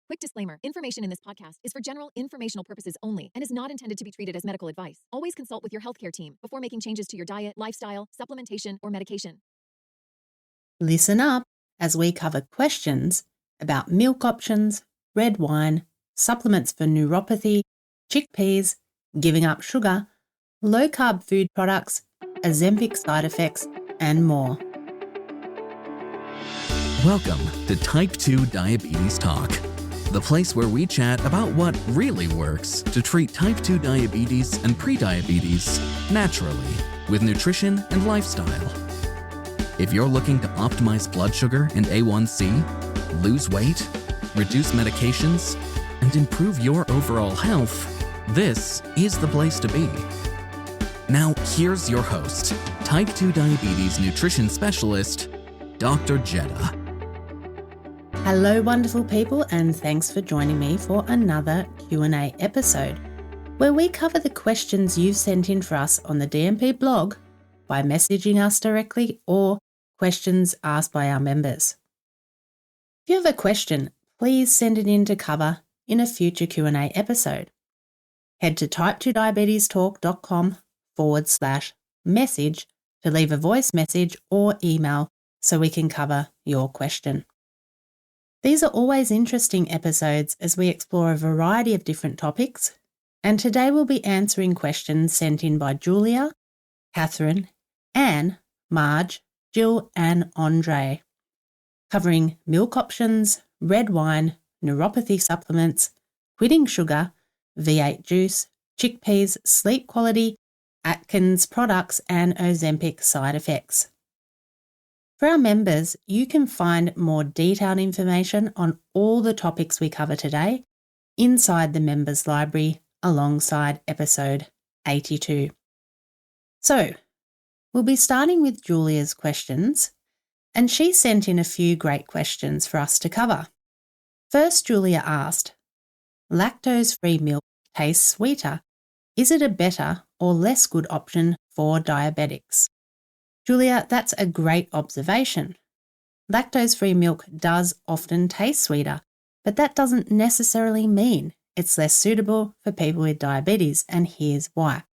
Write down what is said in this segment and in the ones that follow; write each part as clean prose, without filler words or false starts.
Quick disclaimer, information in this podcast is for general informational purposes only and is not intended to be treated as medical advice. Always consult with your healthcare team before making changes to your diet, lifestyle, supplementation, or medication. Listen up as we cover questions about milk options, red wine, supplements for neuropathy, chickpeas, giving up sugar, low-carb food products, Ozempic side effects, and more. Welcome to Type 2 Diabetes Talk, the place where we chat about what really works to treat type 2 diabetes and prediabetes naturally with nutrition and lifestyle. If you're looking to optimize blood sugar and A1C, lose weight, reduce medications, and improve your overall health, this is the place to be. Now, here's your host, Type 2 Diabetes Nutrition Specialist, Dr. Jedha. Hello, wonderful people, and thanks for joining me for another Q&A episode, where we cover the questions you've sent in for us on the DMP blog by messaging us directly or questions asked by our members. If you have a question, please send it in to cover in a future Q&A episode. Head to type2diabetestalk.com/message to leave a voice message or email so we can cover your question. These are always interesting episodes as we explore a variety of different topics, and today we'll be answering questions sent in by Julia, Catherine, Anne, Marge, Jill and Andre, covering milk options, red wine, neuropathy supplements, quitting sugar, V8 juice, chickpeas, sleep quality, Atkins products and Ozempic side effects. For our members, you can find more detailed information on all the topics we cover today inside the members library alongside episode 82. So, we'll be starting with Julia's questions, and she sent in a few great questions for us to cover. First, Julia asked, lactose-free milk tastes sweeter. Is it a better or less good option for diabetics? Julia, that's a great observation. Lactose-free milk does often taste sweeter, but that doesn't necessarily mean it's less suitable for people with diabetes, and here's why.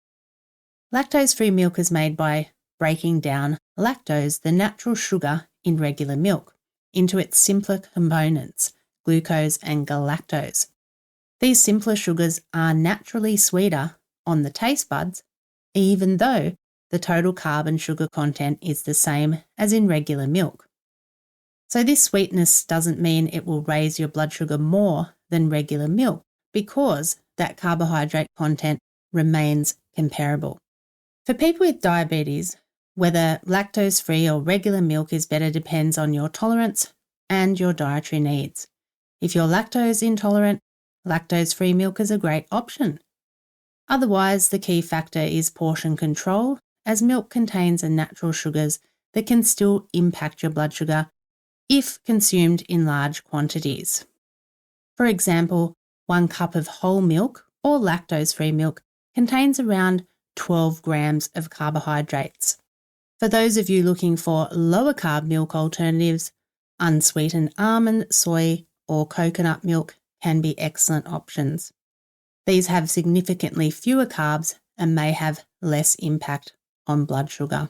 Lactose-free milk is made by breaking down lactose, the natural sugar in regular milk, into its simpler components, glucose and galactose. These simpler sugars are naturally sweeter on the taste buds, even though the total carb and sugar content is the same as in regular milk. So this sweetness doesn't mean it will raise your blood sugar more than regular milk because that carbohydrate content remains comparable. For people with diabetes, whether lactose-free or regular milk is better depends on your tolerance and your dietary needs. If you're lactose intolerant, lactose-free milk is a great option. Otherwise, the key factor is portion control, as milk contains natural sugars that can still impact your blood sugar if consumed in large quantities. For example, 1 cup of whole milk or lactose-free milk contains around 12 grams of carbohydrates. For those of you looking for lower carb milk alternatives, unsweetened almond, soy, or coconut milk can be excellent options. These have significantly fewer carbs and may have less impact on blood sugar.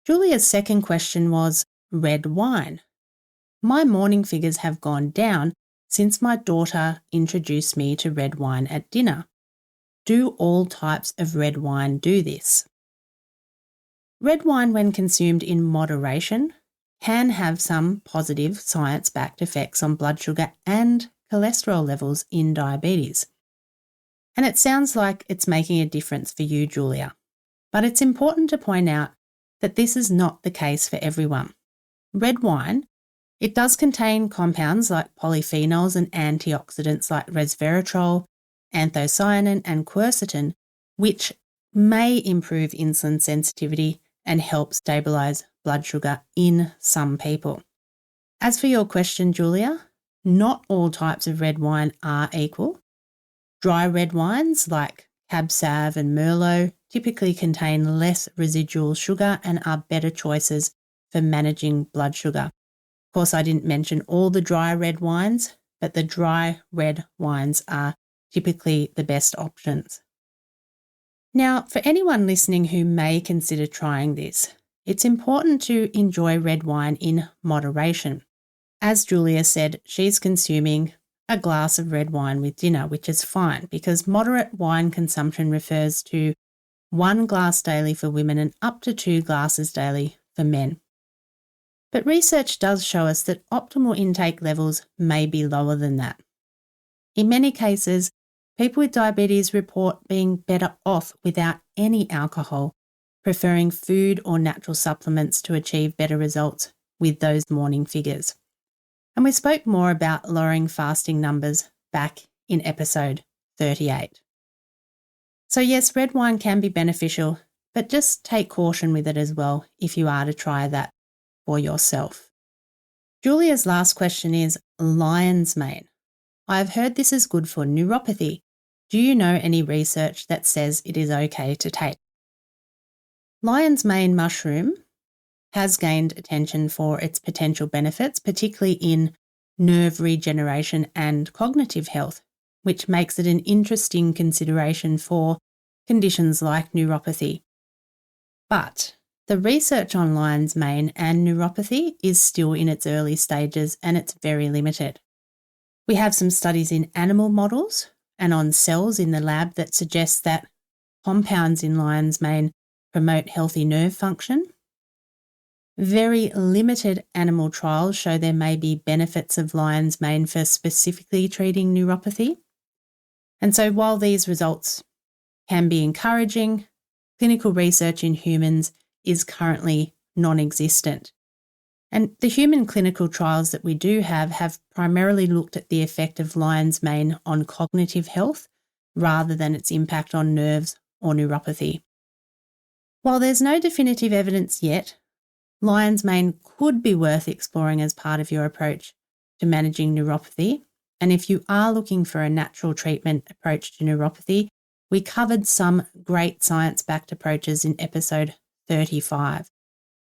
Julia's second question was red wine. My morning figures have gone down since my daughter introduced me to red wine at dinner. Do all types of red wine do this? Red wine, when consumed in moderation, can have some positive science-backed effects on blood sugar and cholesterol levels in diabetes. And it sounds like it's making a difference for you, Julia. But it's important to point out that this is not the case for everyone. Red wine, it does contain compounds like polyphenols and antioxidants like resveratrol, anthocyanin and quercetin, which may improve insulin sensitivity and help stabilise blood sugar in some people. As for your question, Julia, not all types of red wine are equal. Dry red wines like Cab Sav and Merlot typically contain less residual sugar and are better choices for managing blood sugar. Of course, I didn't mention all the dry red wines, but the dry red wines are typically the best options. Now, for anyone listening who may consider trying this, it's important to enjoy red wine in moderation. As Julia said, she's consuming a glass of red wine with dinner, which is fine because moderate wine consumption refers to 1 glass daily for women and up to 2 glasses daily for men. But research does show us that optimal intake levels may be lower than that. In many cases, people with diabetes report being better off without any alcohol, preferring food or natural supplements to achieve better results with those morning figures. And we spoke more about lowering fasting numbers back in episode 38. So yes, red wine can be beneficial, but just take caution with it as well if you are to try that for yourself. Julia's last question is lion's mane. I have heard this is good for neuropathy. Do you know any research that says it is okay to take? Lion's mane mushroom has gained attention for its potential benefits, particularly in nerve regeneration and cognitive health, which makes it an interesting consideration for conditions like neuropathy. But the research on lion's mane and neuropathy is still in its early stages and it's very limited. We have some studies in animal models and on cells in the lab that suggest that compounds in lion's mane promote healthy nerve function. Very limited animal trials show there may be benefits of lion's mane for specifically treating neuropathy. And so while these results can be encouraging, clinical research in humans is currently non-existent. And the human clinical trials that we do have primarily looked at the effect of lion's mane on cognitive health rather than its impact on nerves or neuropathy. While there's no definitive evidence yet, lion's mane could be worth exploring as part of your approach to managing neuropathy. And if you are looking for a natural treatment approach to neuropathy, we covered some great science-backed approaches in episode 35.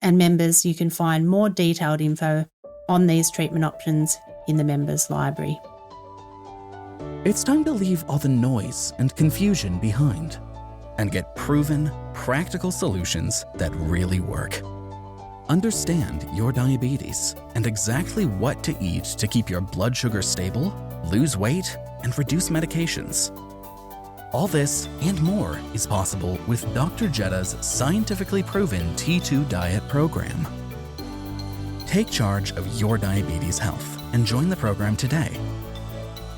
And members, you can find more detailed info on these treatment options in the members' library. It's time to leave all the noise and confusion behind and get proven, practical solutions that really work. Understand your diabetes and exactly what to eat to keep your blood sugar stable, lose weight, and reduce medications. All this and more is possible with Dr. Jedha's scientifically proven T2 diet program. Take charge of your diabetes health and join the program today.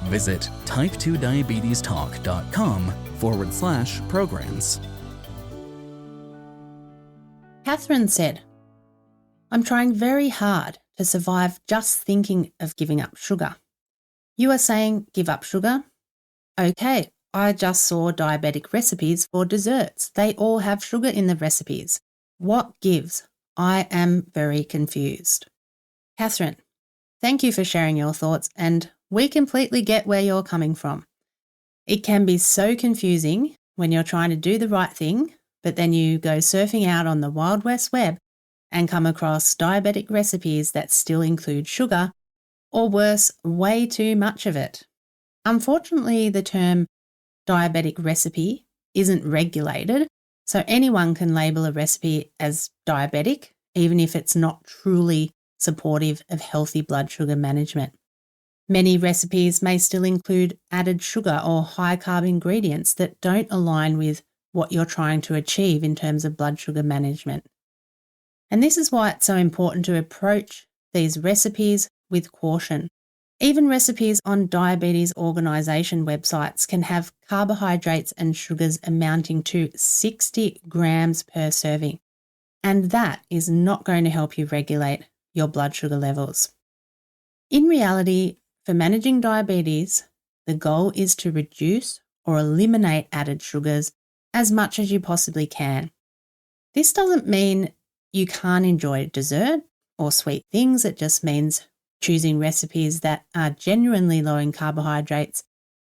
Visit type2diabetestalk.com/programs. Catherine said, I'm trying very hard to survive just thinking of giving up sugar. You are saying give up sugar? Okay, I just saw diabetic recipes for desserts. They all have sugar in the recipes. What gives? I am very confused. Catherine, thank you for sharing your thoughts, and we completely get where you're coming from. It can be so confusing when you're trying to do the right thing, but then you go surfing out on the Wild West Web and come across diabetic recipes that still include sugar, or worse, way too much of it. Unfortunately, the term diabetic recipe isn't regulated, so anyone can label a recipe as diabetic, even if it's not truly supportive of healthy blood sugar management. Many recipes may still include added sugar or high-carb ingredients that don't align with what you're trying to achieve in terms of blood sugar management. And this is why it's so important to approach these recipes with caution. Even recipes on diabetes organisation websites can have carbohydrates and sugars amounting to 60 grams per serving, and that is not going to help you regulate your blood sugar levels. In reality, for managing diabetes, the goal is to reduce or eliminate added sugars as much as you possibly can. This doesn't mean you can't enjoy dessert or sweet things. It just means choosing recipes that are genuinely low in carbohydrates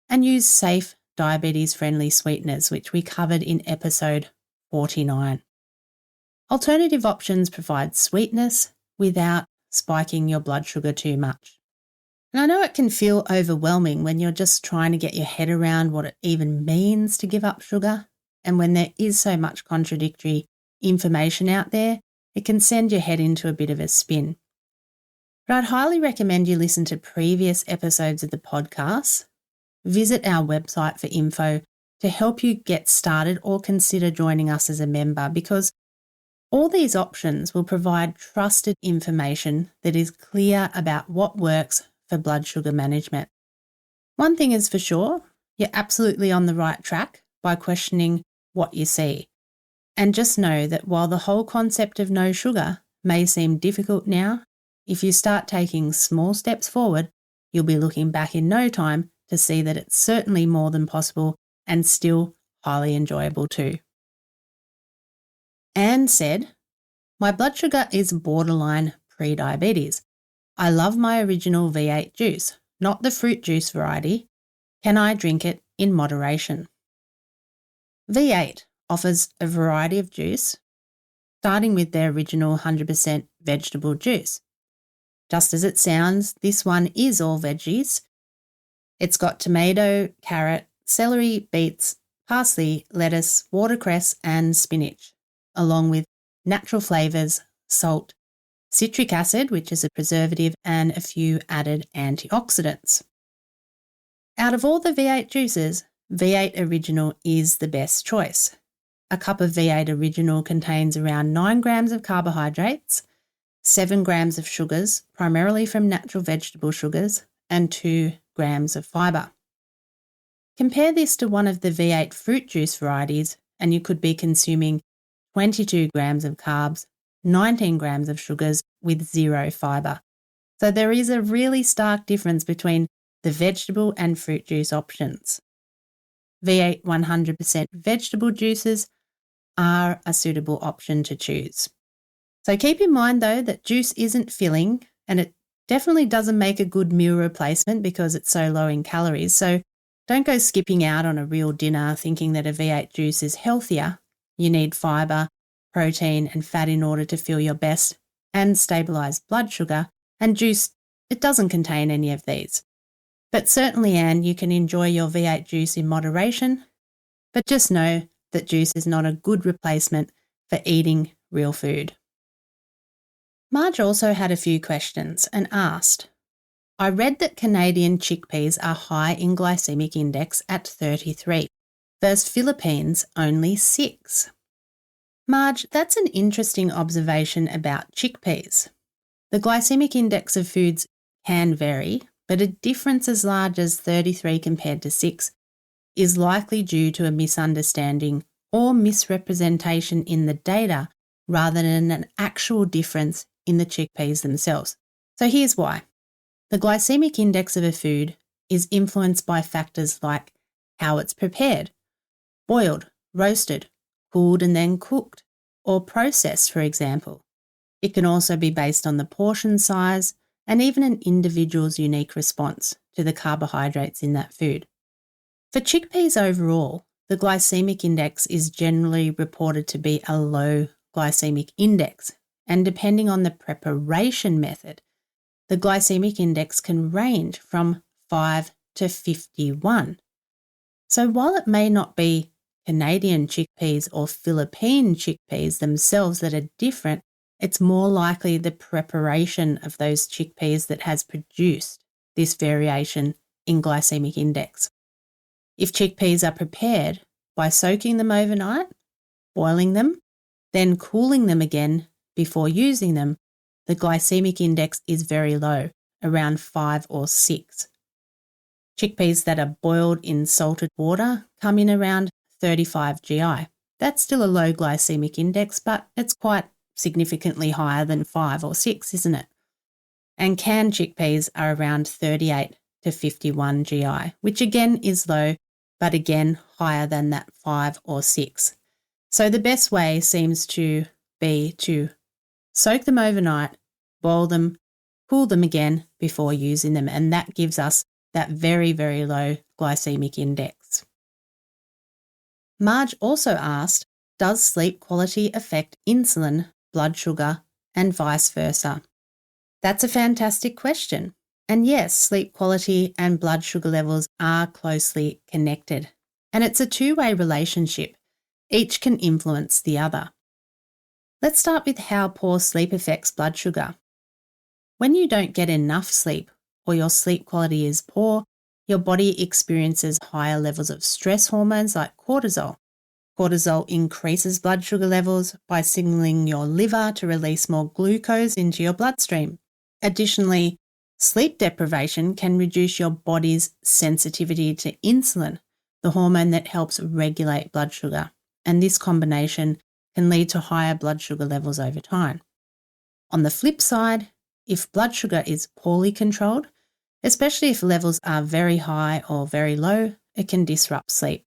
and use safe diabetes-friendly sweeteners, which we covered in episode 49. Alternative options provide sweetness without spiking your blood sugar too much. And I know it can feel overwhelming when you're just trying to get your head around what it even means to give up sugar, and when there is so much contradictory information out there, it can send your head into a bit of a spin. But I'd highly recommend you listen to previous episodes of the podcast, visit our website for info to help you get started or consider joining us as a member, because all these options will provide trusted information that is clear about what works for blood sugar management. One thing is for sure, you're absolutely on the right track by questioning what you see. And just know that while the whole concept of no sugar may seem difficult now, if you start taking small steps forward, you'll be looking back in no time to see that it's certainly more than possible and still highly enjoyable too. Anne said, "My blood sugar is borderline pre-diabetes. I love my original V8 juice, not the fruit juice variety. Can I drink it in moderation?" V8 offers a variety of juice, starting with their original 100% vegetable juice. Just as it sounds, this one is all veggies. It's got tomato, carrot, celery, beets, parsley, lettuce, watercress and spinach, along with natural flavours, salt, citric acid, which is a preservative, and a few added antioxidants. Out of all the V8 juices, V8 Original is the best choice. A cup of V8 Original contains around 9 grams of carbohydrates, 7 grams of sugars, primarily from natural vegetable sugars, and 2 grams of fibre. Compare this to one of the V8 fruit juice varieties, and you could be consuming 22 grams of carbs, 19 grams of sugars with 0 fibre. So there is a really stark difference between the vegetable and fruit juice options. V8 100% vegetable juices are a suitable option to choose. So keep in mind though that juice isn't filling, and it definitely doesn't make a good meal replacement because it's so low in calories. So don't go skipping out on a real dinner thinking that a V8 juice is healthier. You need fibre, protein and fat in order to feel your best and stabilise blood sugar, and juice, it doesn't contain any of these. But certainly, Anne, you can enjoy your V8 juice in moderation, but just know that juice is not a good replacement for eating real food. Marge also had a few questions and asked, "I read that Canadian chickpeas are high in glycemic index at 33, versus Philippines only 6. Marge, that's an interesting observation about chickpeas. The glycemic index of foods can vary, but a difference as large as 33 compared to 6 is likely due to a misunderstanding or misrepresentation in the data rather than an actual difference in the chickpeas themselves. So here's why. The glycemic index of a food is influenced by factors like how it's prepared, boiled, roasted, cooled and then cooked, or processed, for example. It can also be based on the portion size and even an individual's unique response to the carbohydrates in that food. For chickpeas overall, the glycemic index is generally reported to be a low glycemic index, and depending on the preparation method, the glycemic index can range from 5 to 51. So while it may not be Canadian chickpeas or Philippine chickpeas themselves that are different, it's more likely the preparation of those chickpeas that has produced this variation in glycemic index. If chickpeas are prepared by soaking them overnight, boiling them, then cooling them again before using them, the glycemic index is very low, around 5 or 6. Chickpeas that are boiled in salted water come in around 35 GI. That's still a low glycemic index, but it's quite significantly higher than 5 or 6, isn't it? And canned chickpeas are around 38 to 51 GI, which again is low, but again higher than that 5 or 6. So the best way seems to be to soak them overnight, boil them, cool them again before using them, and that gives us that very, very low glycemic index. Marge also asked, does sleep quality affect insulin, blood sugar, and vice versa? That's a fantastic question. And yes, sleep quality and blood sugar levels are closely connected. And it's a two-way relationship. Each can influence the other. Let's start with how poor sleep affects blood sugar. When you don't get enough sleep or your sleep quality is poor, your body experiences higher levels of stress hormones like cortisol. Cortisol increases blood sugar levels by signaling your liver to release more glucose into your bloodstream. Additionally, sleep deprivation can reduce your body's sensitivity to insulin, the hormone that helps regulate blood sugar, and this combination can lead to higher blood sugar levels over time. On the flip side, if blood sugar is poorly controlled, especially if levels are very high or very low, it can disrupt sleep.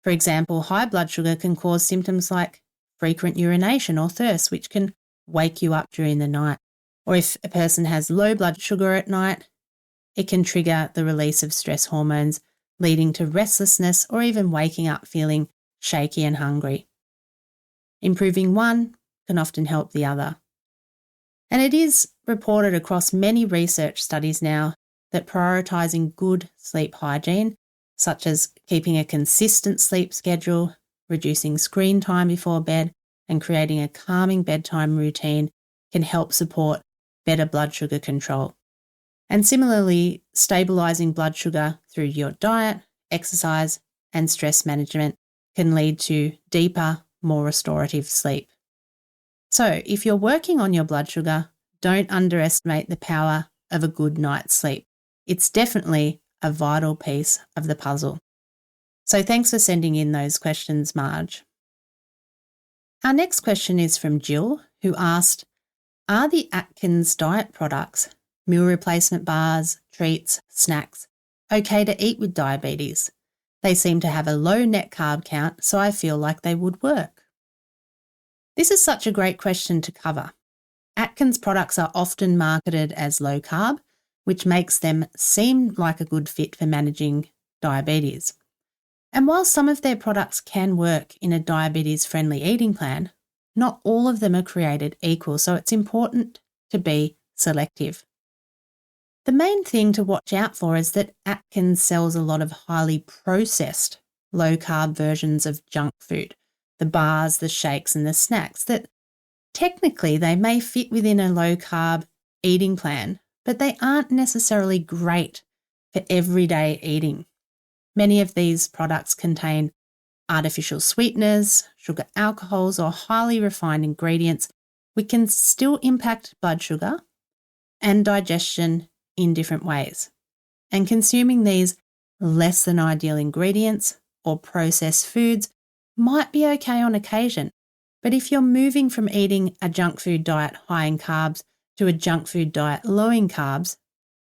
For example, high blood sugar can cause symptoms like frequent urination or thirst, which can wake you up during the night. Or if a person has low blood sugar at night, it can trigger the release of stress hormones, leading to restlessness or even waking up feeling shaky and hungry. Improving one can often help the other. And it is reported across many research studies now that prioritising good sleep hygiene, such as keeping a consistent sleep schedule, reducing screen time before bed, and creating a calming bedtime routine can help support better blood sugar control. And similarly, stabilising blood sugar through your diet, exercise, and stress management can lead to deeper, more restorative sleep. So if you're working on your blood sugar, don't underestimate the power of a good night's sleep. It's definitely a vital piece of the puzzle. So thanks for sending in those questions, Marge. Our next question is from Jill, who asked, are the Atkins diet products, meal replacement bars, treats, snacks, okay to eat with diabetes? They seem to have a low net carb count, so I feel like they would work. This is such a great question to cover. Atkins products are often marketed as low carb, which makes them seem like a good fit for managing diabetes. And while some of their products can work in a diabetes-friendly eating plan, not all of them are created equal, so it's important to be selective. The main thing to watch out for is that Atkins sells a lot of highly processed low-carb versions of junk food, the bars, the shakes and the snacks that technically they may fit within a low-carb eating plan, but they aren't necessarily great for everyday eating. Many of these products contain artificial sweeteners, sugar alcohols, or highly refined ingredients, which can still impact blood sugar and digestion in different ways. And consuming these less than ideal ingredients or processed foods might be okay on occasion, but if you're moving from eating a junk food diet high in carbs to a junk food diet low in carbs,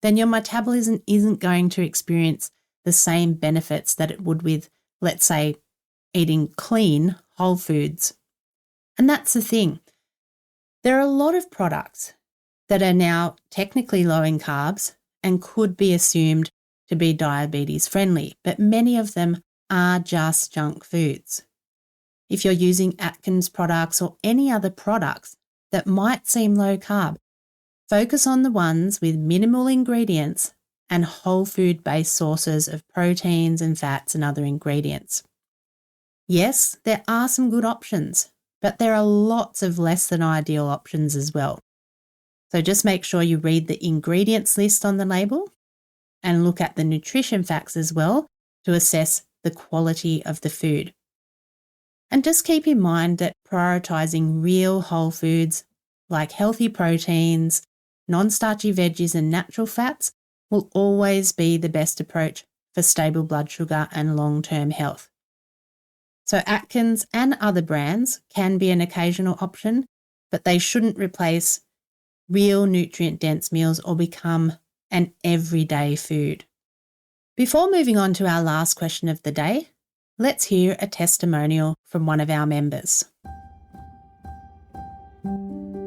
then your metabolism isn't going to experience the same benefits that it would with, let's say, eating clean whole foods. And that's the thing. There are a lot of products that are now technically low in carbs and could be assumed to be diabetes friendly, but many of them are just junk foods. If you're using Atkins products or any other products that might seem low carb, focus on the ones with minimal ingredients and whole food based sources of proteins and fats and other ingredients. Yes, there are some good options, but there are lots of less than ideal options as well. So just make sure you read the ingredients list on the label and look at the nutrition facts as well to assess the quality of the food. And just keep in mind that prioritising real whole foods like healthy proteins, non-starchy veggies and natural fats will always be the best approach for stable blood sugar and long-term health. So Atkins and other brands can be an occasional option, but they shouldn't replace real nutrient-dense meals or become an everyday food. Before moving on to our last question of the day, let's hear a testimonial from one of our members.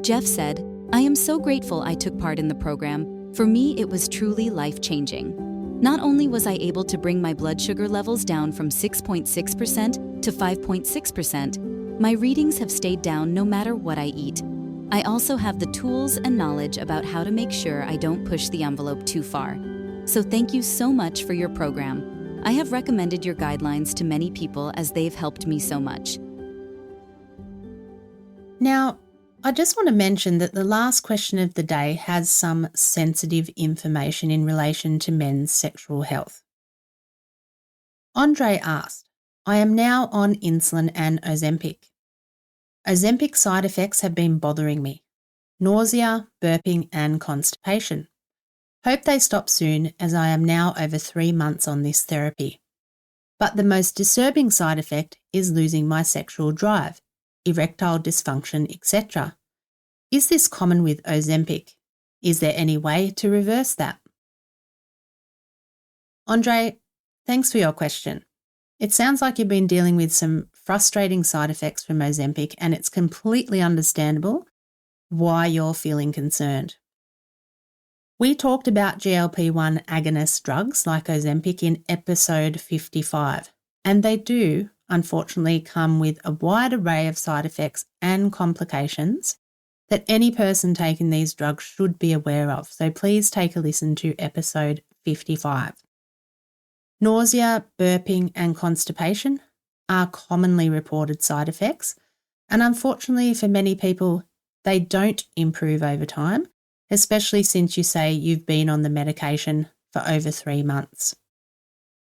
Jeff said, "I am so grateful I took part in the program. For me, it was truly life-changing. Not only was I able to bring my blood sugar levels down from 6.6% to 5.6%, my readings have stayed down no matter what I eat. I also have the tools and knowledge about how to make sure I don't push the envelope too far. So thank you so much for your program. I have recommended your guidelines to many people as they've helped me so much. Now, I just want to mention that the last question of the day has some sensitive information in relation to men's sexual health. Andre asked, I am now on insulin and Ozempic. Ozempic side effects have been bothering me. Nausea, burping and constipation. Hope they stop soon as I am now over 3 months on this therapy. But the most disturbing side effect is losing my sexual drive, erectile dysfunction, etc. Is this common with Ozempic? Is there any way to reverse that? Andre, thanks for your question. It sounds like you've been dealing with some frustrating side effects from Ozempic, and it's completely understandable why you're feeling concerned. We talked about GLP-1 agonist drugs like Ozempic in episode 55, and they do, unfortunately, come with a wide array of side effects and complications that any person taking these drugs should be aware of. So please take a listen to episode 55. Nausea, burping and constipation are commonly reported side effects, and unfortunately for many people, they don't improve over time, especially since you say you've been on the medication for over 3 months.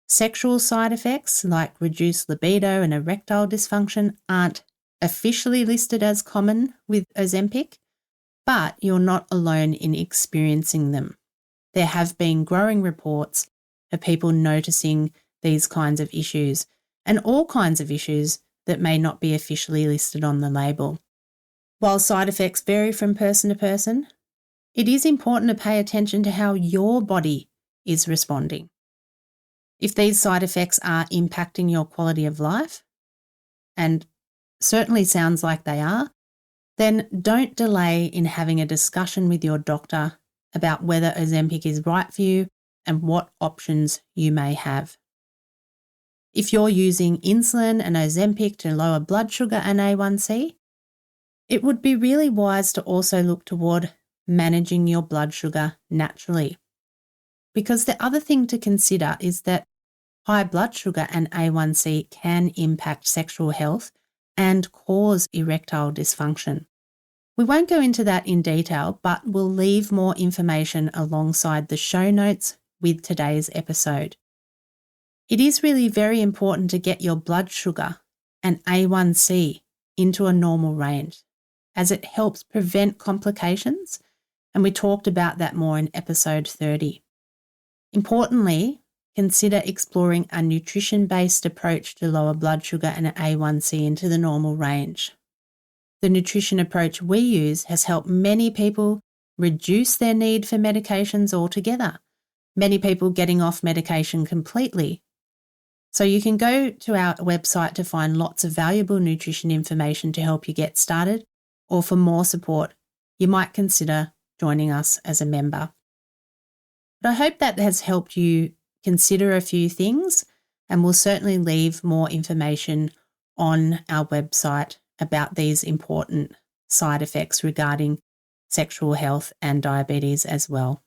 Sexual side effects like reduced libido and erectile dysfunction aren't officially listed as common with Ozempic, but you're not alone in experiencing them. There have been growing reports of people noticing these kinds of issues and all kinds of issues that may not be officially listed on the label. While side effects vary from person to person, it is important to pay attention to how your body is responding. If these side effects are impacting your quality of life, and certainly sounds like they are, then don't delay in having a discussion with your doctor about whether Ozempic is right for you and what options you may have. If you're using insulin and Ozempic to lower blood sugar and A1C, it would be really wise to also look toward managing your blood sugar naturally. Because the other thing to consider is that high blood sugar and A1C can impact sexual health and cause erectile dysfunction. We won't go into that in detail, but we'll leave more information alongside the show notes with today's episode. It is really very important to get your blood sugar and A1C into a normal range, as it helps prevent complications, and we talked about that more in episode 30. Importantly, consider exploring a nutrition-based approach to lower blood sugar and A1C into the normal range. The nutrition approach we use has helped many people reduce their need for medications altogether, many people getting off medication completely. So you can go to our website to find lots of valuable nutrition information to help you get started, or for more support, you might consider joining us as a member. But I hope that has helped you consider a few things, and we'll certainly leave more information on our website about these important side effects regarding sexual health and diabetes as well.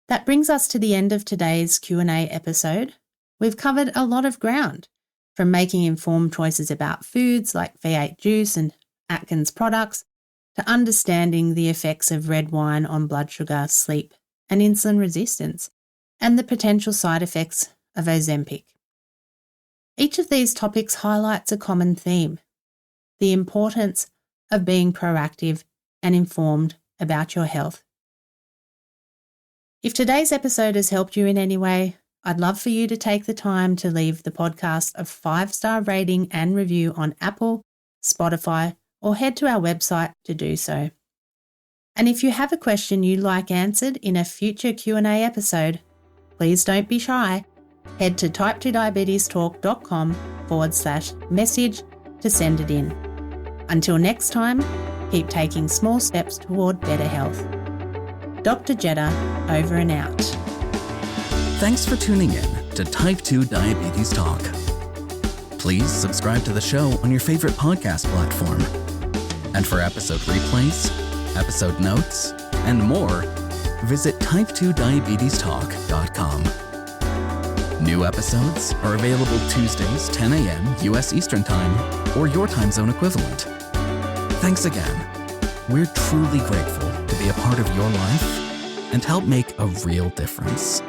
That brings us to the end of today's Q&A episode. We've covered a lot of ground, from making informed choices about foods like V8 juice and Atkins products, to understanding the effects of red wine on blood sugar, sleep, and insulin resistance, and the potential side effects of Ozempic. Each of these topics highlights a common theme: the importance of being proactive and informed about your health. If today's episode has helped you in any way, I'd love for you to take the time to leave the podcast a 5-star rating and review on Apple, Spotify, or head to our website to do so. And if you have a question you'd like answered in a future Q&A episode, please don't be shy. Head to type2diabetestalk.com/message to send it in. Until next time, keep taking small steps toward better health. Dr. Jedha, over and out. Thanks for tuning in to Type 2 Diabetes Talk. Please subscribe to the show on your favorite podcast platform. And for episode replays, episode notes, and more, visit type2diabetestalk.com. New episodes are available Tuesdays, 10 a.m. U.S. Eastern Time, or your time zone equivalent. Thanks again. We're truly grateful to be a part of your life and help make a real difference.